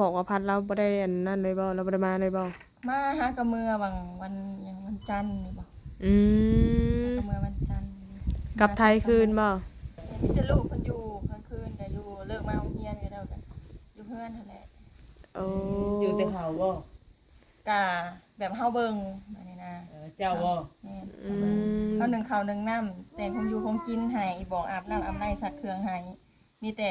บอกว่าพัดเราบ่ได้อันนั่นเลยบ่เราบ่ได้มาเลยบ่มาหากะเมื่อบางวันอย่างวันจันทร์นี่บ่อืมกะเมื่อวันจันทร์กลับไทยคืนบ่มีแต่ลูกเพิ่นอยู่กลางคืนก็อยู่เลิกมาโรงเรียนก็แล้วกันอยู่เฮือนนั่นแหละโอ้อยู่แต่เขาบ่กะแบบเฮาเบิ่งอันนี้นะเจ้าบ่แม่นเขานึ่งข้าวนึ่งน้ำแต่งคงอยู่คงกินให้บอกอาบน้ำอาบในซักเครื่องให้มีแต่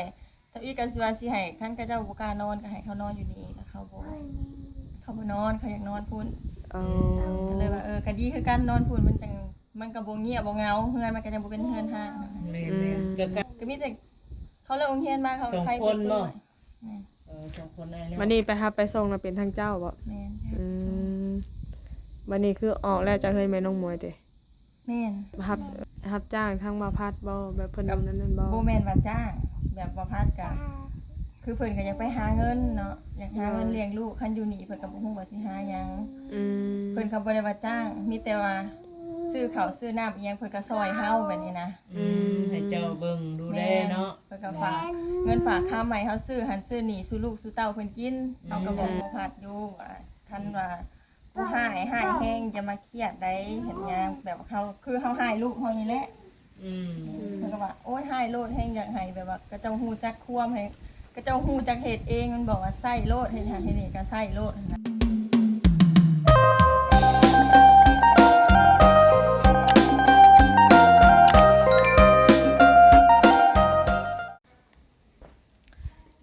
ถ้าอีกก็สิว่าสิให้คันก็เจ้าบ่กล้านอนก็ให้เขานอนอยู่นี่แล้วเขาบ่นอนเขาอยากนอนพุ่นก็เลยว่าก็ดีคือกันนอนพุ่นมันจังมันก็บ่เงียบบ่เหงาเฮือนมันก็จะบ่เป็นเฮือนห้างแม่ๆก็มีแต่เขาเลิกโรงเรียนมาเขาไปคนบ่2 คนได้แล้ววันนี้ไปรับไปส่งน่ะเป็นทางเจ้าบ่แม่นวันนี้คือออกแล้วจะเคยแม่น้องมวยติแม่นรับจ้างทางมาพัดบ่แบบเพิ่นนั่นบ่บ่แม่นว่าจ้างแบบว่าพัดก็คือเพิ่นก็อยากไปหาเงินเนาะอยากหาเงินเลี้ยงลูกคันอยู่นี่เพิ่นก็บ่ฮู้ว่าสิหาหยังเพิ่นก็บ่ได้ว่าจ้างมีแต่ว่าซื้อข้าวซื้อน้ำอีหยังเพิ่นก็ซอยเฮาแบบนี้นะให้เจ้าเบิ่งดูแลเนาะเพิ่นก็ฝากเงินฝากค้าใหม่เฮาซื้อหันซื้อนี่สู่ลูกสู่เต้าเพิ่นกินเฮาก็บอกบ่พัดอยู่ว่าคันว่าผู้หายแฮงจะมาเครียดได้เห็นหยังแบบเฮาคือเฮาหายลูกเฮานี่แหละเพิ่นก็ว่าโอ๊ยหายโลดแฮงอยากให้แบบว่าก็เจ้าฮู้จักความให้ก็เจ้าฮู้จักเฮ็ดเองมันบอกว่าใส่โลดเฮ็ดหาเฮ็ดนี่ก็ใส่โลดนะ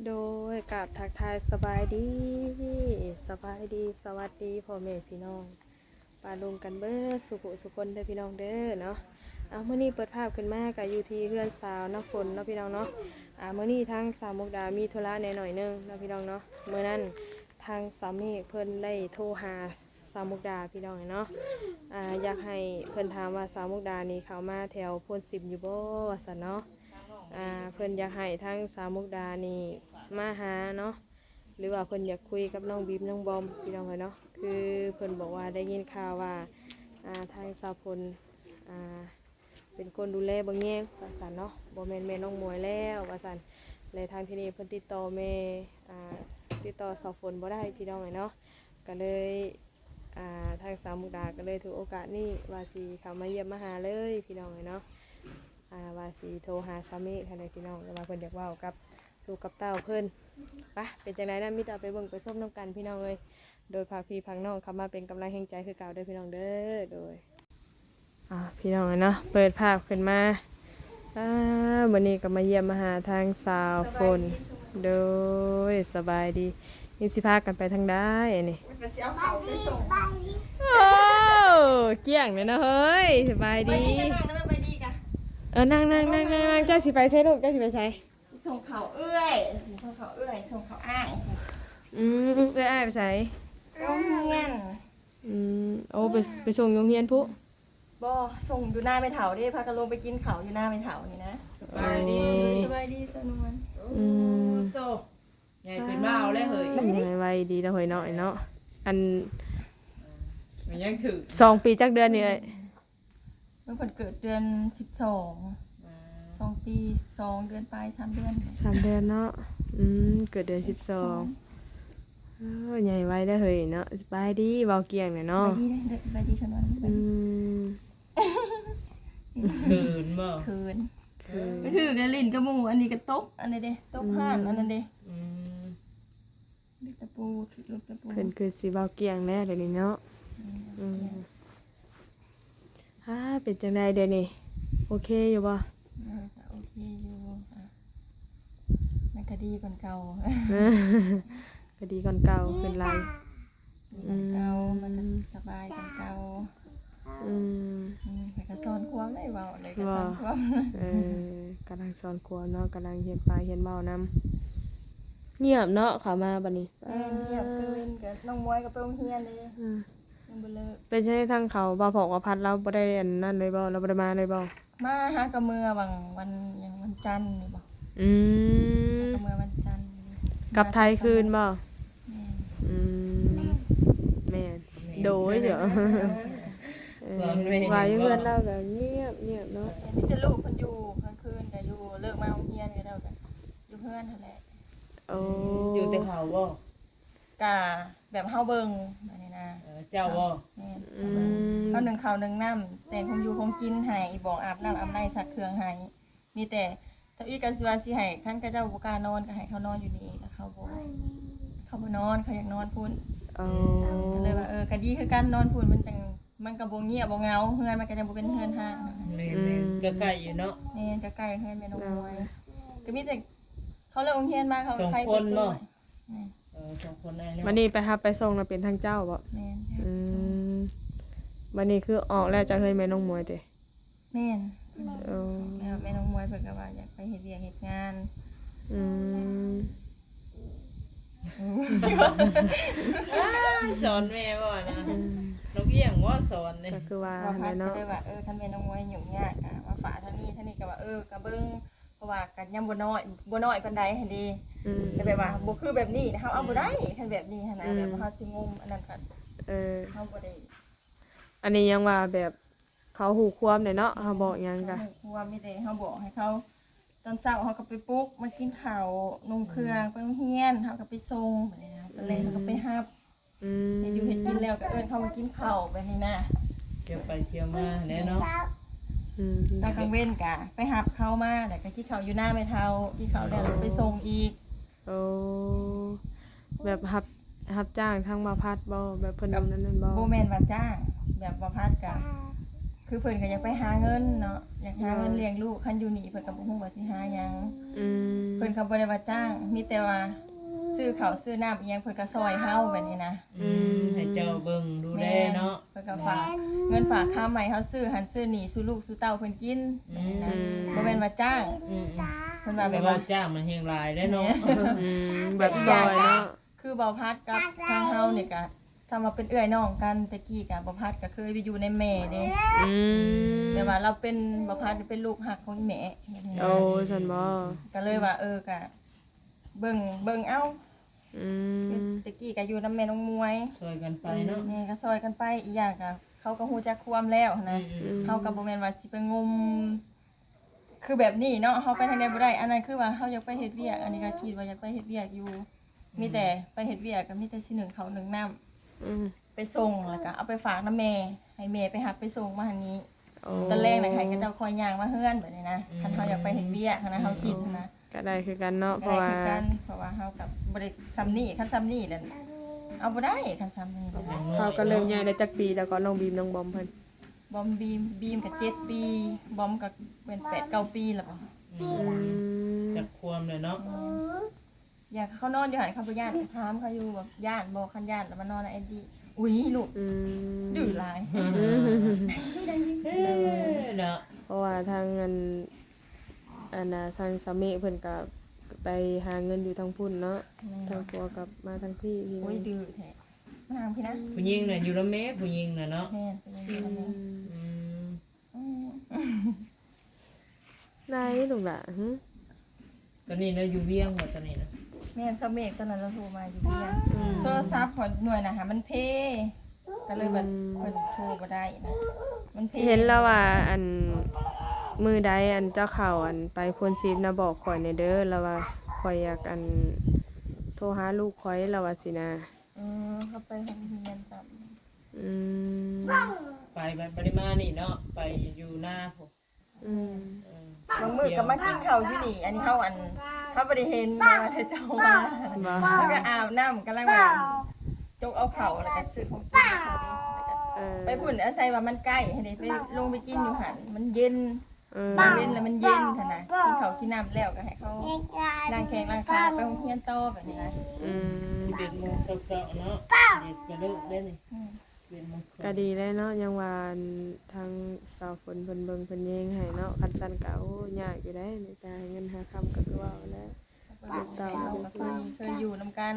โดยกับทักทายสบายดีสวัสดีพ่อแม่พี่น้องปาลุงกันเบิดสุขคนเด้อพี่น้องเด้อเนาะมื้อนี้เปิดภาพขึ้นมาก็อยู่ที่เฮือนสาวน้ำฝนเนาะพี่น้องเนาะมื้อนี้ทางสาวมุกดามีธุระหน่อยนึงเนาะพี่น้องเนาะมื้อนั้นทางสามีเพิ่นได้โทรหาสาวมุกดาพี่น้องเนาะอยากให้เพิ่นถามว่าสาวมุกดานี่เข้ามาแถวโพน10อยู่บ่ว่าซั่นเนาะเพิ่นอยากให้ทางสาวมุกดานี่มาหาเนาะหรือว่าเพิ่นอยากคุยกับน้องบีมน้องบอมพี่น้องเนาะคือเพิ่นบอกว่าได้ยินข่าวว่าทางสาวพลเป็นคนดูแลบางแยงว่าซั่นเนาะบ่แม่นแม่น้องมวยแล้วว่าซั่นเลยทางที่นี่เพิ่นติดต่อแม่ติดต่อสาวฝนบ่ได้พี่น้องเนาะก็เลยทางสาวมุกดาก็เลยถือโอกาสนี้ว่าสิเข้ามาเยี่ยมมาหาเลยพี่น้องเนาะว่าสิโทรหาสามีท่านใดพี่น้องว่าเพิ่นอยากเว้ากับลูกกับเต้าเพิ่นไปเป็นจังได๋นะมิตรไปเบิ่งไปส้มน้ำกันพี่น้องเอ้ยโดยพาพี่พังน้องเข้ามาเป็นกำลังแห่งใจคือเก่าเด้อพี่น้องเด้อโดยพี่น้องเนาะเปิดภาพขึ้นมาวันนี้ก็มาเยี่ยมมาหาทางสาวฝนโดยสบายดีนี่สิพากันไปทางใดนี่ก็สิเอาข้าวไปส่งโอ้เกี้ยงเลยนะเฮ้ยสบายดีไปดีกะนั่งเจ้าสิไปใช้ลูกเจ้าสิไปใช้ส่งเขาเอื้อยส่งเขาอ้ายเอ้ยไปใส่โรงเรียนโอ้ไปส่งโรงเรียนผู้บ่ส่งอยู่หน้าไม่เถาดิพากันลงไปกินข้าวอยู่หน้าไม่เถานี่นะสบายดีสนวนโตใหญ่เป็นบ้าแล้วเฮ้ยไวดีแล้วเฮ้ยเนาะเนาะอันมันยังถึง2 ปีจักเดือนนี่เอ้ยเมื่อเพิ่นเกิดเดือน12 ปี2 เดือนปลาย3 เดือน3 เดือนเนาะเกิดเดือน12ใหญ่ไว้ได้เฮ้ยเนาะสบายดีเบาเกียงเนี่ยเนาะสบายดีสนวนเขินบ่ไปถือเดลินกระหมูอันนี้ก็ตกอันนี้เด้ตกห่านอันนั้นเด้ลูกตะปูเพิ่นคือสิเบาเกียงแน่เดี๋ยวนี้เนาะเป็นจังได๋เดี๋ยวนี้โอเคอยู่บ่โอเคอยู่มันก็ดีก่อนเก่าก็ดีก่อนเก่าขึ้นหลายเก่ามันก็สบายก่อนเก่าแต่ก็สอนความได้เว้าเลยก็สอนความกำลังสอนความเนาะกำลังเรียนไปเรียนเว้านำเงียบเนาะเข้ามาบัดนี้เงียบคือเล่นกับน้องมวยก็ไปโรงเรียนเลยยังบ่เลิกเป็นจังได๋ทางเขาบ่าพอกว่าพัดเราบ่ได้อันนั้นเลยบ่เราบ่ได้มาเลยบ่มาหากะเมื่อบางวันอย่างวันจันทร์นี่บ่กะเมื่อวันจันทร์กลับไทยคืนบ่แม่โดยเดี๋ยวว่าอยู่เพื่อนเราก็เงียบเนาะมีแต่ลูกเพิ่นอยู่กลางคืนก็อยู่เลิกมาโรงเรียนก็แล้วกันอยู่เฮือนนั่นแหละอยู่แต่เขาบ่ ก็แบบเฮาเบิ่งแบบนี้นะ เจ้าบ่ แม่น อืม เขานึ่งข้าวนึ่งน้ำแต่งคงอยู่คงกินให้บอกอาบน้ำอาบในซักเครื่องให้มีแต่ถ้าอีกก็สิว่าสิให้คันเขาเจ้าบ่กล้านอนก็ให้เขานอนอยู่นี่แล้วเขาบ่นอนเขาอยากนอนพุ่น เอา ก็เลยว่าก็ดีคือกันนอนพุ่นมันจังมันก็บ่เงียบบ่เหงาเฮือนมันก็จะบ่เป็นเฮือนห้าง แม่นๆก็ใกล้อยู่เนาะ แม่นก็ใกล้เฮือนแม่น้องมวยก็มีแต่เขาเลิกโรงเรียนมาเขา สอง ใคร คนบ่ แม่น สองคนได้เนาะ วันนี้ไปรับไปส่งน่ะเป็นทางเจ้าบ่ แม่น อืมวันนี้คือออกแล้วจากเฮ้ยแม่น้องมวยเด้ แม่น เออ แล้วแม่น้องมวยเพิ่นก็ว่าอยากไปเฮ็ดเวียกเฮ็ดงาน อืม สอนแม่บ่นะนกเอี้ยงว่าสอนนี่ ก็คือว่า ว่าพั แม่ ดก็ เนาะ เลยว่าคันแม่น้องมวยยุ่งยากอะมาฝากเท่านี้ก็ว่าก็เบิ่งเพราะว่ากันยังบ่น้อยปานใดหั่นดี อืม แต่แบบว่าบ่คือแบบนี้นะเฮาเอาบ่ได้คันแบบนี้หั่นนะแบบว่าเฮาสิงมอันนั้นก็ เออ เฮาบ่ได้ อันนี้ยังว่าแบบเขาหูความเนี่ยเนาะเขาบอกหยังกะ เพราะว่ามีแต่เฮาบอกให้เขาตอนเช้าเฮาก็ไปปลุกมันกินข้าวนุ่งเครื่องไปโรงเรียนเฮาก็ไปส่งแบบนี้นะตอนแรกเฮาก็ไปรับ อืม เฮ็ดอยู่เฮ็ดกินแล้วก็เอิ้นเขามากินข้าวแบบนี้นะ เที่ยวไปเที่ยวมาแน่เนาะ อืม ตอนกลางเว้นก็ไปรับเขามาแล้วก็กินข้าวอยู่หน้าแม่เฒ่ากินข้าวแล้วก็ไปส่งอีก โอ้แบบรับจ้างทางมาพัดบ่แบบเพิ่นนั่นบ่ โบแมนว่าจ้างแบบว่าพัดกันคือเพิ่นก็อยากไปหาเงินเนาะอยากหาเงินเลี้ยงลูกคันอยู่นี่เพิ่นก็บ่ฮู้ว่าสิหาหยัง อืม เพิ่นก็บ่ได้ว่าจ้างมีแต่ว่าซื้อข้าวซื้อน้ำอีหยังเพิ่นก็ซอยเฮาแบบนี้นะ ให้เจ้าเบิ่งดูแลเนาะ เพิ่นก็ฝากเงินฝากค่าใหม่เฮาซื้อหันซื้อนี่สู่ลูกสู่เต้าเพิ่นกินแบบนี้นะบ่แม่นว่าจ้าง อืม เพิ่นว่า แบ แบบ บ ว่า ว่า จ้างมันแฮงหลายได้เนาะ อืมแบบซอยเนาะ คือเบาพัดกับทางเฮานี่ก็จำว่าเป็นเอื้อยน้องกันตะกี้ก็เบาพัดก็เคยไปอยู่ในแม่เด้ อืม แต่ว่าเราเป็นบ่พัดเป็นลูกหักของอีแม่ โอ้ซั่นบ่ ก็เลยว่าก็เบิ่งเอ้า อืม ตะกี้ก็อยู่นำแม่น้องมวย ช่วยกันไปเนาะ แม่ก็ซอยกันไปอีกอย่างก็เขาก็ฮู้จักความแล้วนะ อืม เฮาก็บ่แม่นว่าสิไปงม คือแบบนี้เนาะเฮาไปทางใดบ่ได้ อันนั้นคือว่าเฮาอยากไปเฮ็ดเวียก อันนี้ก็คิดว่าอยากไปเฮ็ดเวียกอยู่ มีแต่ไปเฮ็ดเวียกก็มีแต่สิหนึ่งข้าวหนึ่งน้ำ อืม ไปส่งแล้วก็เอาไปฝากน้าแม่ให้แม่ไปหับไปส่งมาทางนี้ โอ้ ตอนแรกน่ะใครก็เจ้าคอยย่างมาเฮือนแบบนี้นะคันเฮาอยากไปเฮ็ดเวียกนะเฮาคิดนะ ก็ได้คือกันเนาะเพ ก็ ราะ ได้ ว่า คือกันเพราะว่าเฮากับบ่ได้ซ้ำนี่คันซ้ำนี่แหละเอาบ่ได้คันซ้ำนี่ อย่างน้อย เขาก็เริ่มใหญ่ได้จักปีแล้วก็น้องบีมน้องบอมเพิ่น บอมบีมก็7 ปีบอมก็เป็น8 9 ปีแล้วบ่ อืมจักความเลยเนาะ อยากเขานอนอยู่หั่นเขาบ่ย่านถามเขาอยู่แบบย่านบ่คันย่านแล้วมานอนในไอ้ดีอุ้ยลูก อืม ดื้อหลาย เนาะ เพราะว่าทางอันน่ะทางสามีเพิ่นก็ไปหาเงินอยู่ทางพุ่นเนาะทางผัวกลับมาทางพี่พี่ โอ้ยดื้อแท้มาหาพี่นะ ผู้หญิงน่ะอยู่แล้วแม่ผู้หญิงน่ะเนาะ แม่เป็นยังไงกันแม่ อืม ได้ลูกหล่ะหึ ตอนนี้เราอยู่เวียงหมดตอนนี้นะ แม่นสเมกตอนนั้นเราโทรมาอยู่เบียงโทรศัพท์ของหน่วยน่ะหามันเพก็เลยแบบเพิ่นโทรบ่ได้นะมันเพ เห็นแล้วว่าอันมือใดอันเจ้าข่าวอันไปพลซีฟนะบอกข่อยในเด้อแล้วว่าข่อยอยากอันโทรหาลูกข่อยแล้วว่าสินะ เขาไปโรงเรียนต่ำ อืม ไปแบบปริมาณนี่เนาะไปอยู่หน้าผม อืม บางมื้อก็มากินข้าวอยู่นี่ อันนี้เฮาบ่ได้เห็นว่าเจ้ามา บ่ แล้วก็อาบน้ำกำลังแบบจกเอาข้าวแล้วก็ซื้อของกินให้เขาดิ เออ ไปพุ่นอาศัยว่ามันใกล้ให้ได้ไปลงไปกินอยู่หั่นมันเย็น เออ เว้นแล้วมันเย็นหั่นน่ะกินข้าวกินน้ำแล้วก็ให้เขาล้างแข้งล้างขาไปโรงเรียนต่อแบบนี้นะ อืม 11 โมงสักเนาะเนาะเด็กจะเลิกได้นี่11 โมง ก็ดีแล้วเนาะยังว่าอันทางสาวฝนเพิ่นเบิ่งเพิ่นแยงให้เนาะคันซั่นก็โอ้ยากอยู่ได้ในการเงินหาคำก็คือว่าแล้ว เราก็เคยอยู่นํกัน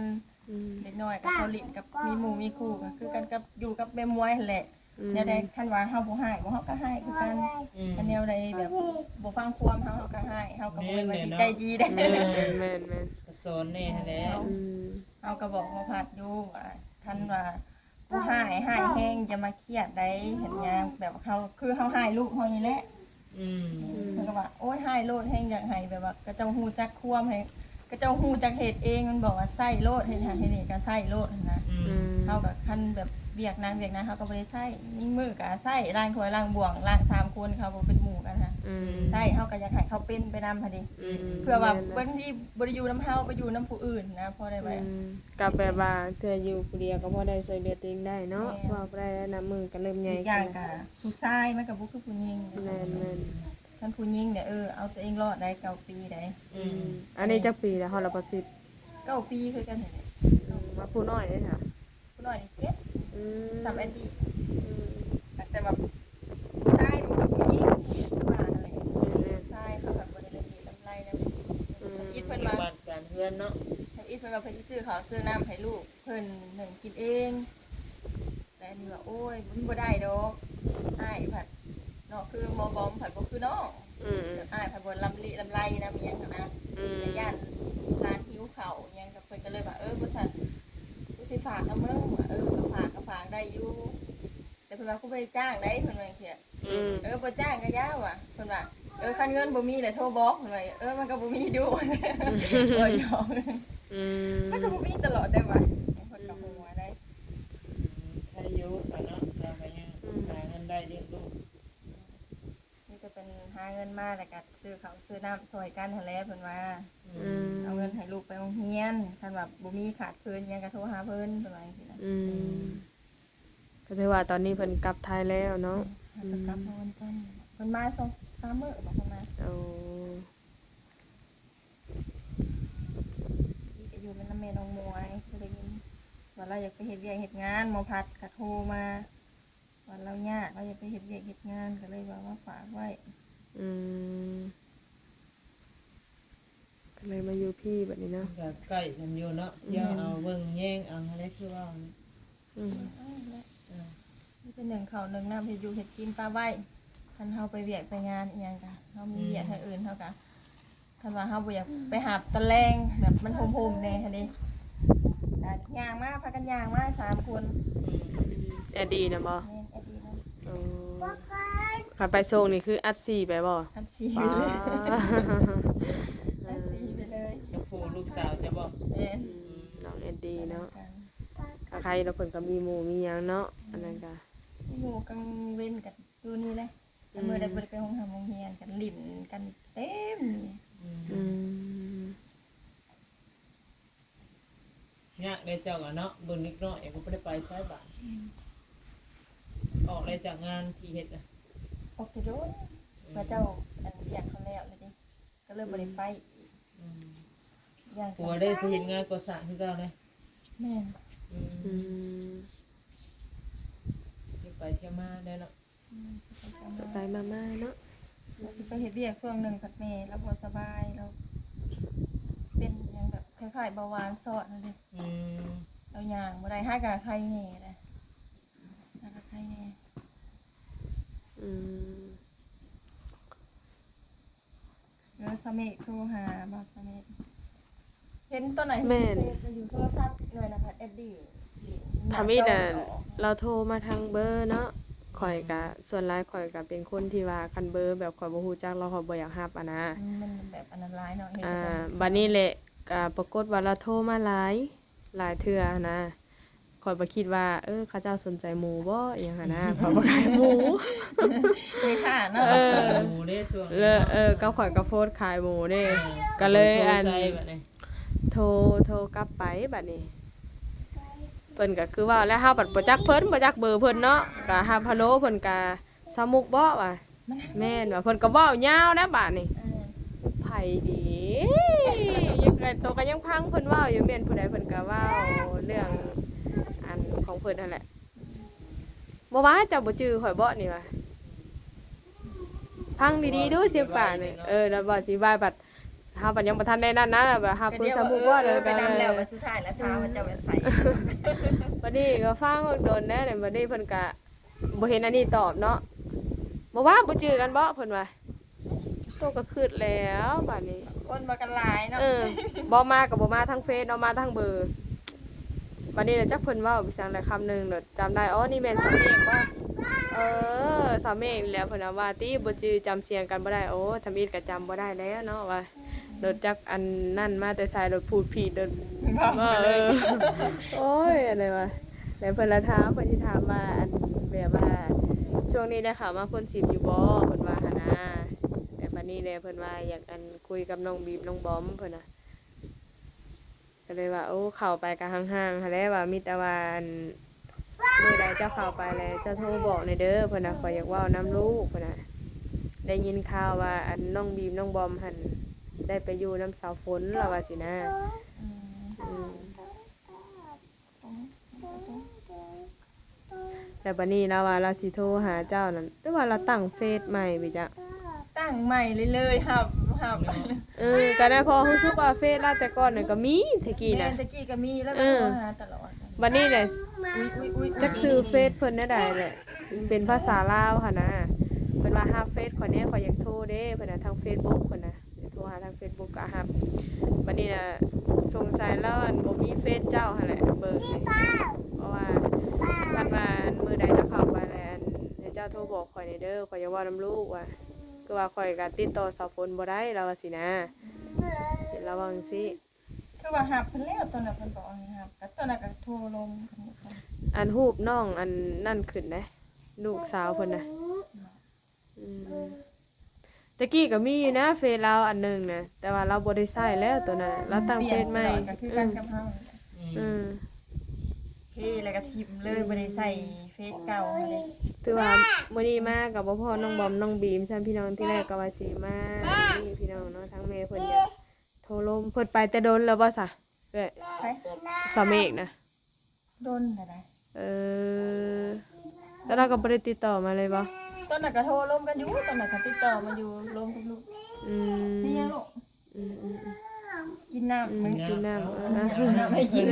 อืม เด็กน้อยกับเขาลิ้นกับมีหมู่มีคู่ก็คือกันกับอยู่กับแม่มวยนั่นแหละแนวใดคันว่าเฮาบ่ให้บ่เฮาก็ให้คือกันคันแนวใดแบบบ่ฟังความเฮาก็ให้เฮาก็บ่ว่าสิใจดีได้ แม่นแม่น ก็สอนแน่แหละ อืม เฮาก็บอกมาพัดอยู่ว่าคันว่าผู้ให้แฮงจะมาเครียดได้เห็นหยังแบบเฮาคือเฮาให้ลูกเฮานี่แหละ อืม เพิ่นก็ว่าโอ๊ยให้โลดแฮงอยากให้แบบว่าก็เจ้าฮู้จักความให้ ก็เจ้าฮู้จักเฮ็ดเองมันบอกว่าใส่โลดเฮ็ดหาเฮ็ดนี่ก็ใส่โลดนะ อืม เฮาก็คันแบบเวียกนั้นเฮาก็บ่ได้ใส่ยิ่งมือก็ใส่ล้างถ้วยล้างบ่วงล้าง3คนเขาบ่เป็นหมู่กันนะ อืม ใช่เฮาก็อยากให้เขาเป็นไปนำพอดี อืม เพื่อว่าบางทีบ่ได้อยู่นำเฮาไปอยู่นำผู้อื่นนะพอได้ไว้ กับแบบว่าเธออยู่ผู้เดียวก็พอได้ช่วยเหลือตัวเองได้เนาะ แม่ ว่าบ่ได้แล้วนะมือก็เริ่มใหญ่ อีกอย่างก็ผู้ชายมันก็บ่คือผู้หญิง แม่น ท่านผู้หญิงเนี่ยเอาตัวเองรอดได้9ปีได้ ๆอันนี้จักปีแล้วเฮาละบ่สิบ 9ปีคือกันเห็น มาผู้น้อยเด้ค่ะ ผู้น้อยนี่7 อืม 3อันดีแต่แบบผู้ชายดูกับผู้หญิงว่าอะไรผู้ชายเขาแบบบ่ได้ละเอียดลำไรนะอีเพิ่นมา บ้านการเฮือนเนาะ อีเพิ่นว่าเพิ่นสิซื้อข้าวซื้อน้ำให้ลูกเพิ่นหนึ่งกินเอง แต่อันนี้ว่าโอ้ยมันบ่ได้ดอกอ้ายผัดเนาะคือหมอบอมผัดบ่คือน้อง อืม อ้ายผัดบ่ลำลิลำไรนะมีหยังหั้นนะ อืม แต่ย่านร้านหิวข้าวอิหยังกับเพิ่นก็เลยว่าบ่ซั่นกูสิฝากเอามึงว่าก็ฝากได้อยู่แต่เพิ่นว่ากูบ่ได้จ้างได้เพิ่นว่าจังซี่ อืม บ่จ้างก็ยาวว่ะเพิ่นว่าคันเงินบ่มีแล้วโทรบอกเพิ่นว่ามันก็บ่มีดูบ่ยอม อืม มันก็บ่มีตลอดได้ว่ะเพิ่นก็หัวได้ ถ้าอยู่ซะเนาะเราก็ยังหาเงินได้เลี้ยงลูก นี่จะเป็นหาเงินมาแล้วก็ซื้อข้าวซื้อน้ำซอยกันหั่นแหละเพิ่นว่า อืม เอาเงินให้ลูกไปโรงเรียนคันว่าบ่มีขาดเพิ่นหยังก็โทรหาเพิ่นเพิ่นว่าจังซี่นะ อืมก็ถือว่าตอนนี้เพิ่นกลับไทยแล้วเนาะ หันจะกลับมาวันจันทร์เพิ่นมา2-3มื้อบอกเพิ่นมา เอา อีกอยู่เป็นน้ำแม่น้องมวยก็ได้ยินว่าเราอยากไปเฮ็ดเวียกเฮ็ดงานหมอพัดก็โทรมาว่าเรายากเราอยากไปเฮ็ดเวียกเฮ็ดงานก็เลยว่าฝากไว้ อืมก็เลยมาอยู่พี่แบบนี้เนาะ ก็ใกล้กันอยู่เนาะเที่ยวเอาเบิ่งแย่งเอาอะไรคือว่า อืม นี่เป็นหนึ่งเขาวหนึ่งน้ำเฮ็ดอยู่เฮ็ดกินปลาไว้คันเฮาไปเวียกไปงานอีหยังก็เฮามีเวียกทางอื่นเฮาก็คันว่าเฮาบ่อยากไปหาบตะแลงแบบมันโฮมๆแน่หั่นดิก็ย่างมาพากันย่างมา3คน แอดดีนะบ่ แม่นแอดดีนะ อ๋อขับไปส่งนี่คืออัดสี่ไปบ่ อันสี ป้า ไปเลยอันสีไปเลย จะผูลูกสาวจะบอก แม่น น้องแอดดีเนาะถ้าใครเราเพิ่นก็มีหมู่มีหยังเนาะอันนั้นก็ หมู่กังเว้นกันอยู่นี่แหละแต่มื้อใดบ่ได้ไปโรงเรียนกันลิ้นกันเต็มนี่ อืม เนี่ยได้เจ้ากันเนาะเบิ่งนิดหน่อยก็บ่ได้ไปไสบ้านออกเลยจากงานที่เฮ็ดน่ะ ออกจะโดนพระเจ้าอันอยากเขาแล้วเลยดิก็เลยบ่ได้ไปอย่าง ผัวได้ไปเฮ็ดงานก่อสร้างคือเก่าเลย แม่น อืม ไปเที่ยวมาได้เนาะ ไปมาๆเนาะ เราสิไปเฮ็ดเวียกช่วงหนึงกับแม่แล้วบ่สบายเราเป็นหยังแบบคล้ายๆเบาหวานซอดนั่นดิ อืม เราย่างบ่ได้หากับไข้แน่นะหากับไข้แน่ อืม แล้วสมิโทรหาบ่สมิเห็นตัวไหน แม่น อยู่โทรศัพท์หน่วยนะพัดเอ็ดดี้ ทำอีน่ะเราโทรมาทางเบอร์เนาะข่อยก็ส่วนหลายข่อยก็เป็นคนที่ว่าคันเบอร์แบบข่อยบ่ฮู้จักเราข่อยบ่อยากรับอะนะ มันแบบอันนั้นร้ายเนาะเห็น บัดนี้แหละปรากฏว่าเราโทรมาหลายเทื่อนะข่อยบ่คิดว่าเขาเจ้าสนใจหมูบ่อีหยังหันนะข่อยบ่ขายหมู มีค่าเนาะ หมูได้ส่วน ก็ข่อยก็โพสต์ขายหมูเด้ก็เลยอัน ใส่แบบนี้ โทรกลับไปบัดนี้เพิ่นก็คือว่าแล้วเฮาบัดบ่จักเพิ่นบ่จักเบอร์เพิ่นเนาะก็ฮับฮัลโหลเพิ่นก็สมุกบ่ว่าแม่นว่าเพิ่นก็เว้ายาวนะบัดนี้ไผดียังไงโตก็ยังพังเพิ่นเว้าอยู่แม่นผู้ใดเพิ่นก็เว้าเรื่องอันของเพิ่นนั่นแหละบ่ว่าเจ้าบ่จื้อข่อยบ่นี่ว่าพังดีๆดูเสียงป่านี่แล้วบ่สิว่าบัดเฮาบัดยังบ่ทันได้นั่นนะแบบฮับเพิ่นสมุกบ่เลย ไปนำแล้วมาสุดท้ายแล้วท้ามันจะเป็นไผ บัดนี้ก็ฟังโดนแน่เนี่ยบัดนี้เพิ่นก็บ่เห็นอันนี้ตอบเนาะบ่ว่าบ่จื้อกันบ่เพิ่นว่าโตก็คืดแล้วบัดนี้ คนมากันหลายเนาะ บ่มาก็บ่มาทางเฟซเอามาทางเบอร์บัดนี้น่ะจักเพิ่นเว้าไปสั่งได้คำหนึงเนาะจำได้อ๋อนี่แม่นสามีเองบ่สามีเองแล้วเพิ่นว่าติบ่จื้อจำเสียงกันบ่ได้โอ้ทำอีกก็จำบ่ได้แล้วเนาะว่า รถจักอันนั่นมาแต่สายรถพูดผิดรถ บอกไปเลย โอ้ยอะไรวะแล้วเพิ่นละถามเพิ่นสิถามว่าอันแบบว่าช่วงนี้ได้ข่าวมาเพิ่นสิบอยู่บ่เพิ่นว่าหั่นนะแต่บัดนี้แหละเพิ่นว่าอยากอันคุยกับน้องบีมน้องบอมเพิ่นน่ะก็เลยว่าโอ้เข้าไปก็ห่างๆหั้นแหละว่ามีแต่ว่าอันมื้อใดเจ้าเข้าไปแล้วเจ้าโทรบอกหน่อยเด้อเพิ่นน่ะข้อยอยากเว้านํลูกเพิ่นน่ะได้ยินข่าวว่าอันน้องบีมน้องบอมหั่นได้ไปอยู่น้ำสาวฝนแล้วว่าสินะอืม แต่บัดนี้เราว่าเราสิโทรหาเจ้านั่นแต่ว่าเราตั้งเฟซใหม่ไปจ้ะ ตั้งใหม่เลยครับ ก็ได้พอรู้สึกว่าเฟซเราแต่ก่อนน่ะก็มีตะกี้ แม่ น่ะ ตะกี้ก็มีแล้วก็โทรหาตลอด บัดนี้แหละ อุ้ย จักซื้อเฟซเพิ่นได้ใดแหละเป็นภาษาลาวค่ะนะเพิ่นว่าหาเฟซข่อยแหน่ข่อยอยากโทรเด้เพิ่นน่ะทาง Facebook เพิ่นน่ะโทรหาทาง Facebook ก็รับบัดนี้น่ะสงสัยแล้วอันบ่มีเฟซเจ้าหั่นแหละเบิ่งนี่เพราะว่าคันว่าอันมื้อใดจะเข้าไปแล้วอันเดี๋ยวเจ้าโทรบอกข่อยหน่อยเด้อข่อยอยากเว้านำลูกว่าคือว่าข่อยก็ติดต่อสาวฝนบ่ได้แล้วว่าสินะเห็นแล้วว่าจังซี่ คือว่าหับเพิ่นแล้วตอนนั้นเพิ่นบอกนี่ครับก็ตอนนั้นก็โทรลง อันรูปน้องอันนั่นขึ้นนะลูกสาวเพิ่นน่ะอืมตะกี้ก็มีอยู่นะเฟซเราอันหนึงนะแต่ว่าเราบ่ได้ใช้แล้วตัวนั้นน่ะเราตั้งเฟซใหม่ ก็คือกันกับเฮา อืม เฮ้แล้วก็ทิมเลยบ่ได้ใส่เฟซเก่าเลย ถือว่ามื้อนี้มากับบ่พ่อน้องบอมน้องบีมซั่นพี่น้องที่แรกก็ว่าสิมานี่พี่น้องเนาะทั้งแม่เพิ่นอยากโทรลมเพิ่นไปแต่โดนแล้วบ่ซะเอ้ย ไป สาเมกนะ โดนได้ เออแล้วเราก็บ่ได้ติดต่อมาเลยบ่ ตอนนั้นก็โทรลมกันอยู่ตอนนั้นก็ติดต่อมาอยู่ลมกับลูก อืม นี่ยังลูก อืม กินน้ำมึง กินน้ำนะ กินน้ำให้กิน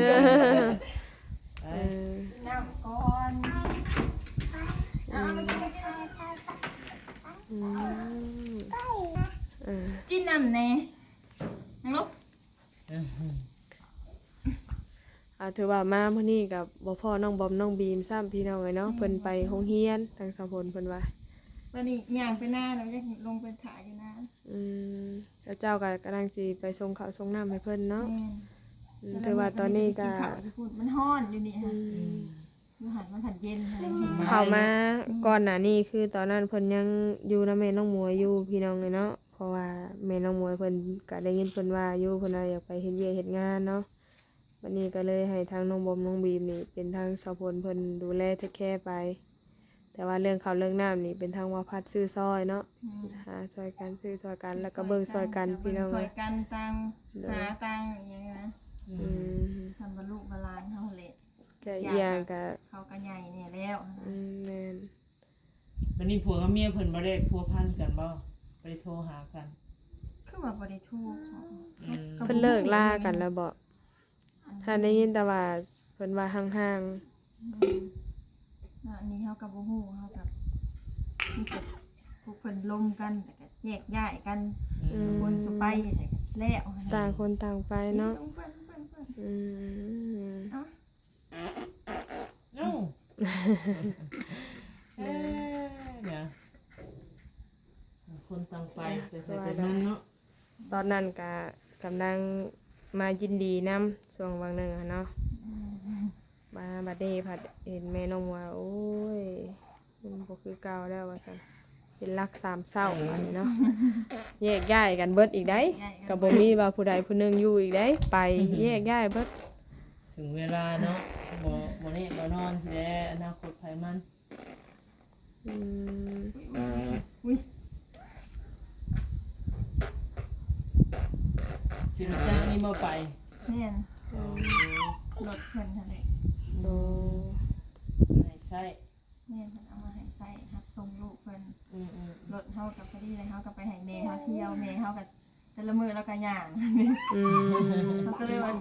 เออ น้ำก่อนเอามากินน้ำแน่ยังลูก ถือว่ามามื้อนี้กับบ่พ่อน้องบอมน้องบีมซ้ำพี่น้องเอ้ยเนาะเพิ่นไปโรงเรียนทางสะพลเพิ่นว่า วันนี้ย่างไปหน้าแล้วจะลงไปถ่ายอยู่หน้า แล้วเจ้าก็กำลังสิไปส่งข้าวส่งน้ำให้เพิ่นเนาะ แม่น ถือว่าตอนนี้ก็ พูดมันฮ้อนอยู่นี่ฮะอยู่หันมันผัดเย็นค่ะ เข้ามาก่อนหน้านี้คือตอนนั้นเพิ่นยังอยู่นำแม่น้องหมวยอยู่พี่น้องเลยเนาะเพราะว่าแม่น้องหมวยเพิ่นก็ได้ยินเพิ่นว่าอยู่เพิ่นว่าอยากไปเฮ็ดเวียกเฮ็ดงานเนาะวันนี้ก็เลยให้ทางน้องบอมน้องบีมนี่เป็นทางสะพลเพิ่นดูแลเทคแคร์ไป แต่ว่าเรื่องข้าวเรื่องน้ำนี่เป็นทางว่าพัดซื้อซอยเนาะหาซอยกันซื้อซอยกันแล้วก็เบิ่งซอยกันพี่น้อง ซอยกันตังหาตังอย่างเงี้ยนะ ทำบรรลุบาลานเขาเละ แกอีหยังก็ เขาก็ใหญ่เนี่ยแล้ว แม่น วันนี้ผัวกับเมียเพิ่นบ่ได้พัวพันกันบ่บ่ได้โทรหากัน คือว่าบริทูก เพิ่นเลิกล่ากันแล้วบ่ถ้าได้ยินแต่ว่าเพิ่นว่าห่าง อันนี้เขากับบูฮูเขากับมีแต่พวกเพิ่นลมกันแต่ก็แยกย้ายกันคนสุไปแล้ว ๆต่างคนต่างไปเนาะ อืม เอ้าเนี่ยคนต่างไปแต่นั้นเนาะ ตอนนั้นก็กำลังมายินดีนำช่วงวังหนึงอะเนาะมาบัดนี้ผัดเห็นแม่น้องว่าโอ้ยมันบ่คือเก่าแล้วว่าซั่นเป็นรักสามเศร้าอันนี้เนาะแยกย้ายกันเบิดอีกได้ก็บ่มีว่าผู้ใดผู้หนึงอยู่อีกได้ไปแยกย้ายเบิด ถึงเวลาเนาะบ่นี่บ่นอนสิแลอนาคตไผมัน อืม อุ้ย คิดว่าจ้างนี่บ่ไป แม่นรถเพิ่นทะเล โอ้ ให้ใช้ แม่นเพิ่นเอามาให้ใส่ครับส่งลูกเพิ่น อืม รถเฮากับพอดีเลยเฮากับไปให้แม่เฮาเที่ยวแม่เฮากับแต่ละมื้อแล้วก็ย่าง อืม เขาก็เลยว่า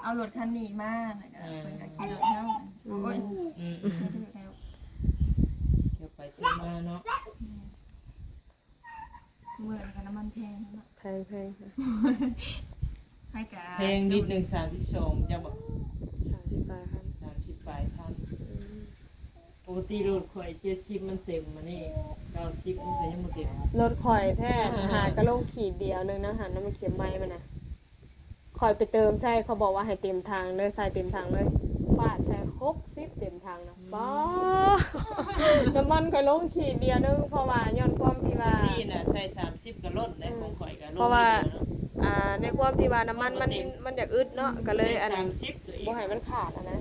เอารถคันนี้มาแล้วก็เพิ่นก็ขี่รถเฮาโอ้ย ไม่ถือแล้ว เที่ยวไปเที่ยวมาเนาะ เมื่อกันน้ำมันแพงเนาะ แพงค่ะ ให้กะ เพลงนิดนึง32จะบ่ 30 บาทครับ 30ปลายพันปกติรถข่อย70มันเต็มมานี่ 90มันก็ยังบ่เต็ม รถข่อยแท้หากระโลงขีดเดียวนึงนะหันน้ำมันเข็มไม้มันนะข่อยไปเติมใช่เขาบอกว่าให้เต็มทางเลยใส่เต็มทางเลยฟาดใส่60เต็มทางนะป๊าน้ำมันข่อยลงขีดเดียวนึงเพราะว่าย้อนความที่ว่า นี่น่ะใส่30ก็ลดได้ของข่อยก็ลด เพราะว่า นิดเดียวเนาะ ในความที่ว่าน้ำมันมันอยากอึดเนาะก็เลยอัน ใส่30ตัวเอง บ่ให้มันขาดนะ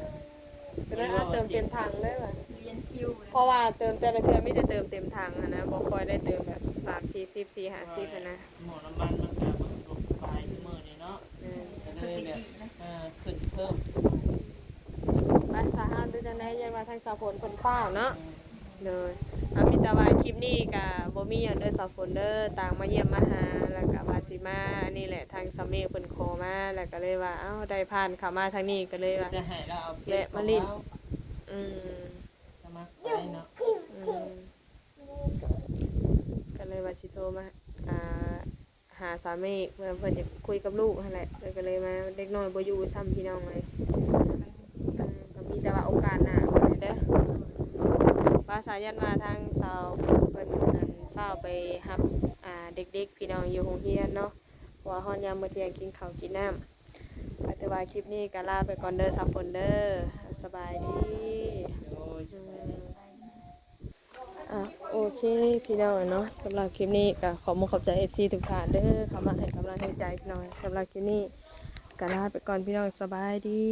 ก็เลยเติมเต็มถังเลยว่ะ เรียนคิวเลย เพราะว่าเติมแต่ละเทื่อมีแต่เติมเต็มถังนะบ่ค่อยได้เติมแบบ3 40 4 50นะ หมอน้ำมันมันก็บ่สะดวกสบายเสมอนี่เนาะ เออ ก็เลยแบบขึ้นเพิ่ม ไปสาหัสด้วยจังได๋ยังว่าทางสาวฝนเพิ่นฟ้าวเนาะเลยมีแต่ว่าคลิปนี้ก็บ่มีหยังเด้อสาวฝนเด้อต่างมาเยี่ยมมาหาแล้วก็ว่าสิมาอันนี้แหละทางสามีเพิ่นขอมาแล้วก็เลยว่าเอ้าได้ผ่านเข้ามาทางนี้ก็เลยว่า จะให้เราเอา แวะมาลิ้น อืม สมัครไว้เนาะ ก็เลยว่าสิโทรมาหาสามีเพื่อนจะคุยกับลูกนั่นแหละเลยก็เลยมาเด็กน้อยบ่อยู่ซ้ำพี่น้องเลยก็มีแต่ว่าโอกาสหน้าเพิ่นเด้อว่าสายันมาทางสาวเพิ่นนั่นฟ้าวไปรับเด็กๆพี่น้องอยู่โรงเรียนเนาะเพราะว่าฮ้อนยามมื้อเที่ยงกินข้าวกินน้ำแต่ว่าคลิปนี้ก็ลาไปก่อนเด้อสาวฝนเด้อสบายดี โอ้ย โอเคพี่น้องเนาะสำหรับคลิปนี้ก็ขอบใจ FC ทุกท่านเด้อเข้ามาให้กำลังใจพี่น้องสำหรับคลิปนี้ก็ลาไปก่อนพี่น้องสบายดี